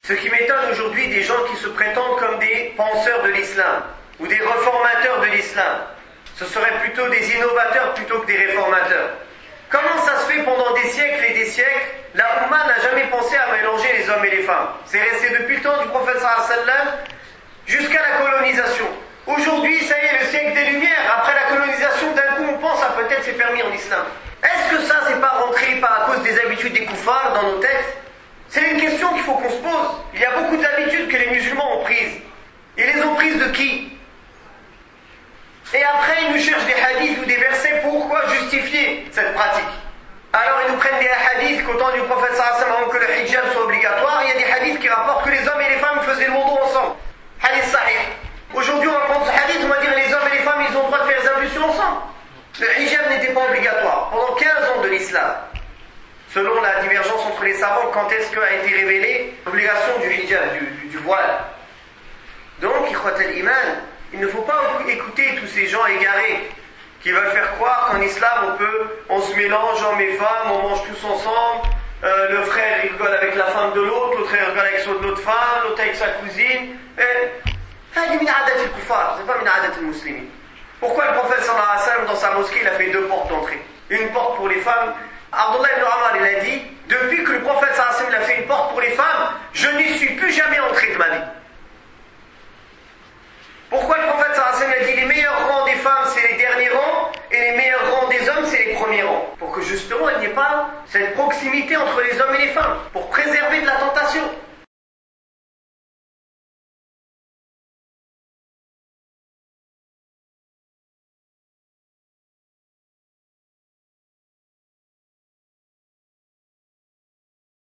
Ce qui m'étonne aujourd'hui des gens qui se prétendent comme des penseurs de l'islam ou des réformateurs de l'islam. Ce seraient plutôt des innovateurs plutôt que des réformateurs. Comment ça se fait pendant des siècles et des siècles, la Oumma n'a jamais pensé à mélanger les hommes et les femmes. C'est resté depuis le temps du prophète sallallahu alayhi wa sallam jusqu'à la colonisation. Aujourd'hui, ça y est, le siècle des Lumières, après la colonisation, d'un coup on pense à peut-être c'est permis en islam. Est-ce que ça c'est pas rentré à cause des habitudes des koufars dans nos têtes? C'est une question qu'il faut qu'on se pose. Il y a beaucoup d'habitudes que les musulmans ont prises. Ils les ont prises de qui? Et après ils nous cherchent des hadiths ou des versets pourquoi justifier cette pratique. Alors ils nous prennent des hadiths qu'au temps du prophète sallallahu alayhi wa sallam, avant que le hijab soit obligatoire, il y a des hadiths qui rapportent que les hommes et les femmes faisaient le wudu ensemble. Hadith sahih. Aujourd'hui on va prendre ce hadith, on va dire les hommes et les femmes ils ont le droit de faire les ablutions ensemble. Le hijab n'était pas obligatoire pendant 15 ans de l'islam. Selon la divergence entre les savants, quand est-ce qu'a été révélée l'obligation du hijab, du voile. Donc, ikhwat al-iman, il ne faut pas écouter tous ces gens égarés qui veulent faire croire qu'en islam on se mélange hommes et femmes, on mange tous ensemble, le frère il rigole avec la femme de l'autre, l'autre il rigole avec l'autre femme, l'autre avec sa cousine. C'est pas min adat al-muslimin. Pourquoi le prophète sallallahu alayhi wa sallam dans sa mosquée il a fait 2 portes d'entrée? Une porte pour les femmes. Abdullah ibn Omar il a dit, depuis que le prophète sallallahu alayhi wa sallam a fait une porte pour les femmes, je n'y suis plus jamais entré de ma vie. Pourquoi le prophète sallallahu alayhi wa sallam a dit les meilleurs rangs des femmes c'est les derniers rangs et les meilleurs rangs des hommes c'est les premiers rangs? Pour que justement il n'y ait pas cette proximité entre les hommes et les femmes, pour préserver de la tentation.